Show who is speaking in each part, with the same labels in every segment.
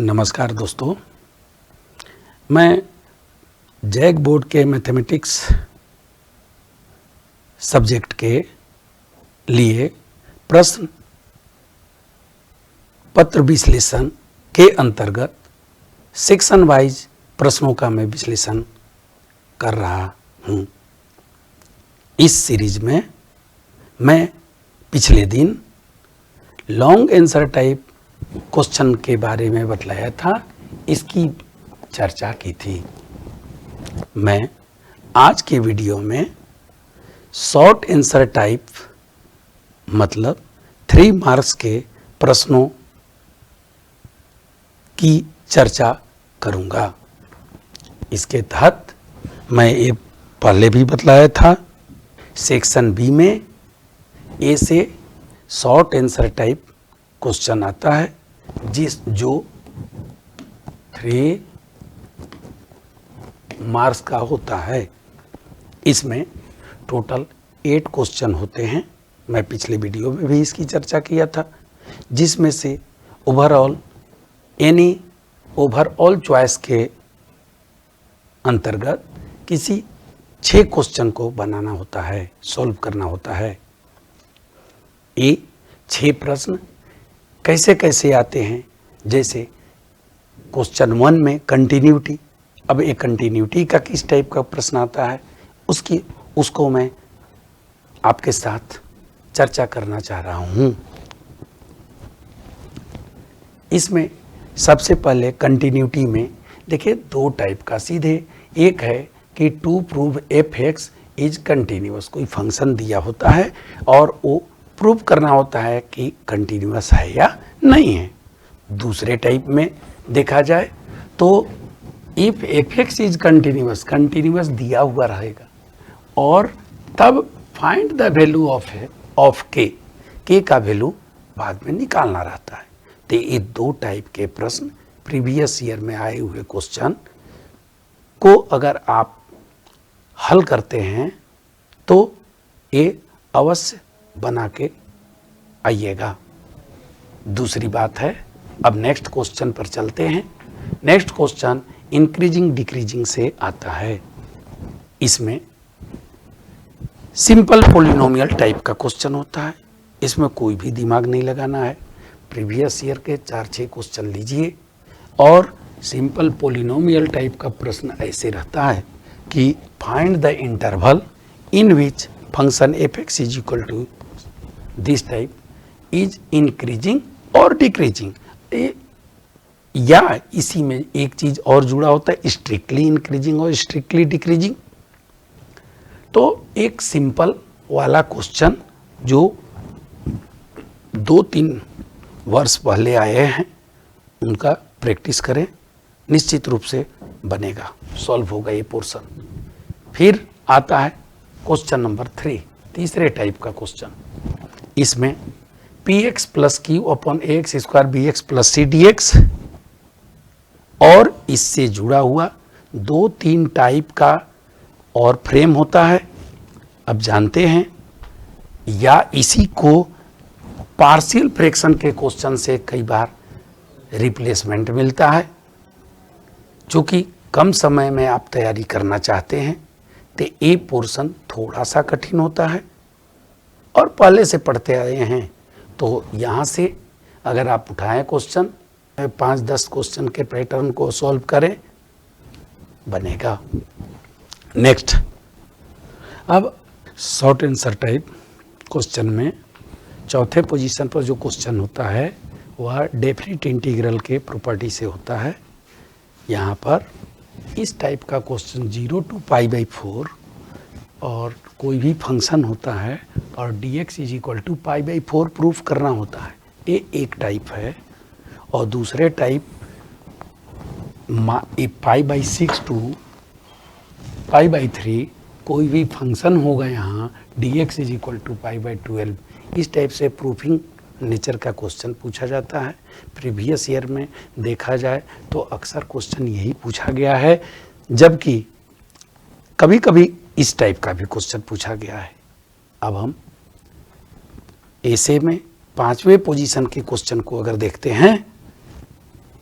Speaker 1: नमस्कार दोस्तों, मैं जैक बोर्ड के मैथमेटिक्स सब्जेक्ट के लिए प्रश्न पत्र विश्लेषण के अंतर्गत सेक्शन वाइज प्रश्नों का मैं विश्लेषण कर रहा हूँ। इस सीरीज में मैं पिछले दिन लॉन्ग आंसर टाइप क्वेश्चन के बारे में बतलाया था, इसकी चर्चा की थी। मैं आज के वीडियो में शॉर्ट आंसर टाइप मतलब 3 मार्क्स के प्रश्नों की चर्चा करूंगा। इसके तहत मैं ये पहले भी बतलाया था, सेक्शन बी में ए से शॉर्ट आंसर टाइप क्वेश्चन आता है जो 3 मार्क्स का होता है। इसमें टोटल 8 क्वेश्चन होते हैं। मैं पिछले वीडियो में भी इसकी चर्चा किया था, जिसमें से ओवरऑल चॉइस के अंतर्गत किसी 6 क्वेश्चन को बनाना होता है, सॉल्व करना होता है। ये 6 प्रश्न कैसे कैसे आते हैं, जैसे क्वेश्चन 1 में कंटिन्यूटी। अब एक कंटिन्यूटी का किस टाइप का प्रश्न आता है उसको मैं आपके साथ चर्चा करना चाह रहा हूं। इसमें सबसे पहले कंटिन्यूटी में देखिए 2 टाइप का सीधे, एक है कि to prove F X is continuous, कोई फंक्शन दिया होता है और वो प्रूव करना होता है कि कंटिन्यूअस है या नहीं है। दूसरे टाइप में देखा जाए तो if F X is continuous दिया हुआ रहेगा और तब फाइंड द वैल्यू ऑफ के का वैल्यू बाद में निकालना रहता है। तो ये 2 टाइप के प्रश्न प्रीवियस ईयर में आए हुए क्वेश्चन को अगर आप हल करते हैं तो ये अवश्य बना के आइएगा। दूसरी बात है, अब नेक्स्ट क्वेश्चन पर चलते हैं। नेक्स्ट क्वेश्चन इंक्रीजिंग डिक्रीजिंग से आता है। इसमें सिंपल पॉलिनोमियल टाइप का क्वेश्चन होता है। इसमें कोई भी दिमाग नहीं लगाना है। प्रीवियस ईयर के 4-6 क्वेश्चन लीजिए और सिंपल पॉलिनोमियल टाइप का प्रश्न ऐसे रहता है कि find the interval in which function F X is equal to this type is increasing और डिक्रीजिंग, या इसी में एक चीज और जुड़ा होता है, स्ट्रिक्टली इंक्रीजिंग और स्ट्रिक्टली डिक्रीजिंग। तो एक सिंपल वाला क्वेश्चन जो 2-3 वर्ष पहले आए हैं उनका प्रैक्टिस करें, निश्चित रूप से बनेगा, सॉल्व होगा ये पोर्शन। फिर आता है क्वेश्चन नंबर 3, तीसरे टाइप का क्वेश्चन। इसमें P X plus Q upon A X square B X plus C D X और इससे जुड़ा हुआ 2-3 टाइप का और फ्रेम होता है। अब जानते हैं, या इसी को पार्शियल फ्रैक्शन के क्वेश्चन से कई बार रिप्लेसमेंट मिलता है। चूंकि कम समय में आप तैयारी करना चाहते हैं तो ये पोर्शन थोड़ा सा कठिन होता है और पहले से पढ़ते आए हैं, तो यहाँ से अगर आप उठाएं क्वेश्चन 5-10 क्वेश्चन के पैटर्न को सॉल्व करें, बनेगा। नेक्स्ट, अब शॉर्ट आंसर टाइप क्वेश्चन में चौथे पोजीशन पर जो क्वेश्चन होता है वह डेफिनिट इंटीग्रल के प्रॉपर्टी से होता है। यहाँ पर इस टाइप का क्वेश्चन 0 to π/4 और कोई भी फंक्शन होता है और dx is equal to π/4 proof करना होता है, ये एक टाइप है। और दूसरे टाइप π/6 to π/3 कोई भी फंक्शन होगा यहाँ dx इज इक्वल टू π/12, इस टाइप से प्रूफिंग नेचर का क्वेश्चन पूछा जाता है। प्रीवियस ईयर में देखा जाए तो अक्सर क्वेश्चन यही पूछा गया है, जबकि कभी कभी इस टाइप का भी क्वेश्चन पूछा गया है। अब हम ऐसे में 5वें पोजीशन के क्वेश्चन को अगर देखते हैं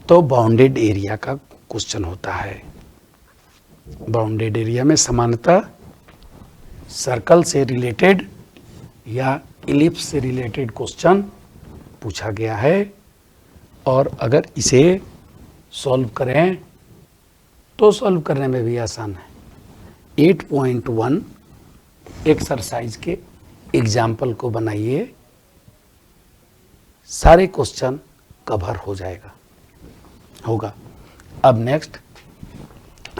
Speaker 1: तो बाउंडेड एरिया का क्वेश्चन होता है। बाउंडेड एरिया में सामान्यतः सर्कल से रिलेटेड या इलिप्स से रिलेटेड क्वेश्चन पूछा गया है, और अगर इसे सॉल्व करें तो सॉल्व करने में भी आसान है। 8.1 एक्सरसाइज के एग्जाम्पल को बनाइए, सारे क्वेश्चन कवर हो होगा। अब नेक्स्ट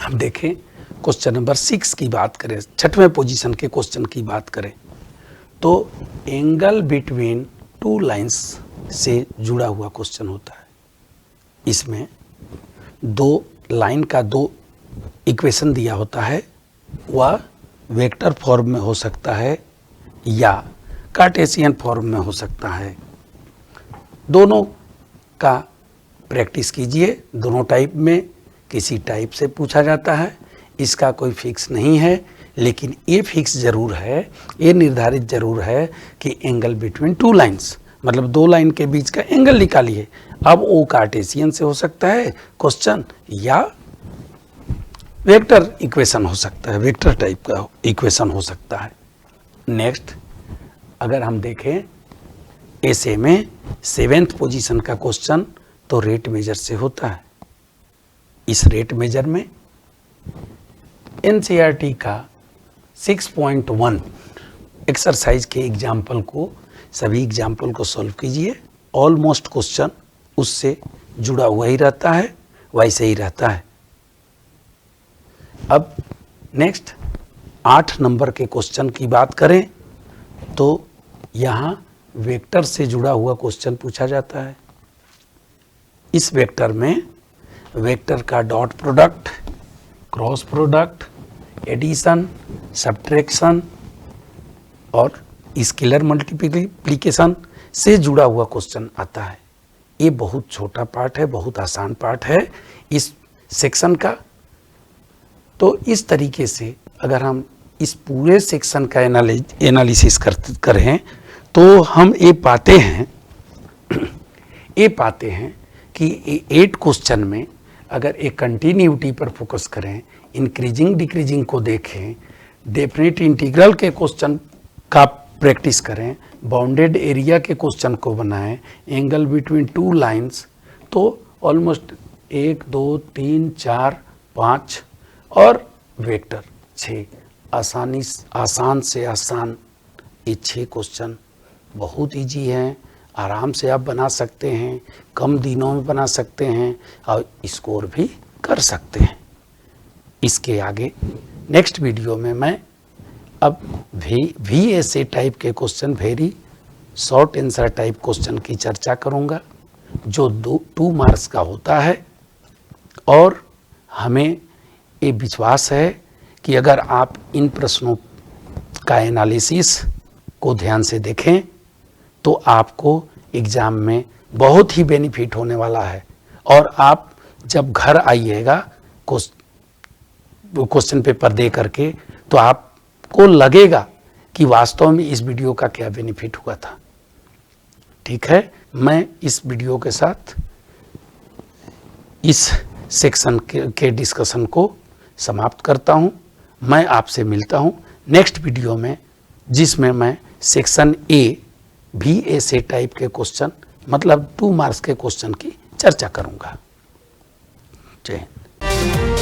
Speaker 1: हम देखें क्वेश्चन नंबर 6 की बात करें, 6वें पोजीशन के क्वेश्चन की बात करें तो एंगल बिटवीन टू लाइंस से जुड़ा हुआ क्वेश्चन होता है। इसमें दो लाइन का दो इक्वेशन दिया होता है, वह वेक्टर फॉर्म में हो सकता है या कार्टेशियन फॉर्म में हो सकता है। दोनों का प्रैक्टिस कीजिए, दोनों टाइप में किसी टाइप से पूछा जाता है, इसका कोई फिक्स नहीं है, लेकिन ये फिक्स जरूर है, ये निर्धारित जरूर है कि एंगल बिटवीन टू लाइंस, मतलब दो लाइन के बीच का एंगल निकालिए। अब वो कार्टेशियन से हो सकता है क्वेश्चन या वेक्टर इक्वेशन हो सकता है, वेक्टर टाइप का इक्वेशन हो सकता है। नेक्स्ट अगर हम देखें ऐसे में 7th पोजीशन का क्वेश्चन तो रेट मेजर से होता है। इस रेट मेजर में एनसीईआरटी का 6.1 एक्सरसाइज के एग्जाम्पल को, सभी एग्जाम्पल को सॉल्व कीजिए। ऑलमोस्ट क्वेश्चन उससे जुड़ा हुआ ही रहता है, वैसे ही रहता है। अब नेक्स्ट 8 नंबर के क्वेश्चन की बात करें तो यहाँ वेक्टर से जुड़ा हुआ क्वेश्चन पूछा जाता है। इस वेक्टर में वेक्टर का dot product, cross product, addition, subtraction और स्केलर मल्टीप्लिकेशन से जुड़ा हुआ क्वेश्चन आता है। ये बहुत छोटा पार्ट है, बहुत आसान पार्ट है इस सेक्शन का। तो इस तरीके से अगर हम इस पूरे सेक्शन का एनालिसिस करें तो हम ये पाते हैं कि 8 क्वेश्चन में अगर एक कंटिन्यूटी पर फोकस करें, इंक्रीजिंग डिक्रीजिंग को देखें, डेफिनेट इंटीग्रल के क्वेश्चन का प्रैक्टिस करें, बाउंडेड एरिया के क्वेश्चन को बनाएं, एंगल बिटवीन टू लाइंस, तो ऑलमोस्ट 1 2 3 4 5 और वेक्टर 6, आसान से आसान ये 6 क्वेश्चन बहुत इजी हैं, आराम से आप बना सकते हैं, कम दिनों में बना सकते हैं और स्कोर भी कर सकते हैं। इसके आगे नेक्स्ट वीडियो में मैं अब VSA टाइप के question, very short answer type question की चर्चा करूंगा, जो 2 मार्क्स का होता है। और हमें ये विश्वास है कि अगर आप इन प्रश्नों का एनालिसिस को ध्यान से देखें तो आपको एग्ज़ाम में बहुत ही बेनिफिट होने वाला है। और आप जब घर आइएगा क्वेश्चन पेपर दे करके, तो आपको लगेगा कि वास्तव में इस वीडियो का क्या बेनिफिट हुआ था। ठीक है, मैं इस वीडियो के साथ इस सेक्शन के डिस्कशन को समाप्त करता हूं। मैं आपसे मिलता हूं नेक्स्ट वीडियो में, जिसमें मैं सेक्शन A VSA टाइप के क्वेश्चन, मतलब 2 मार्क्स के क्वेश्चन की चर्चा करूंगा। जय हिंद।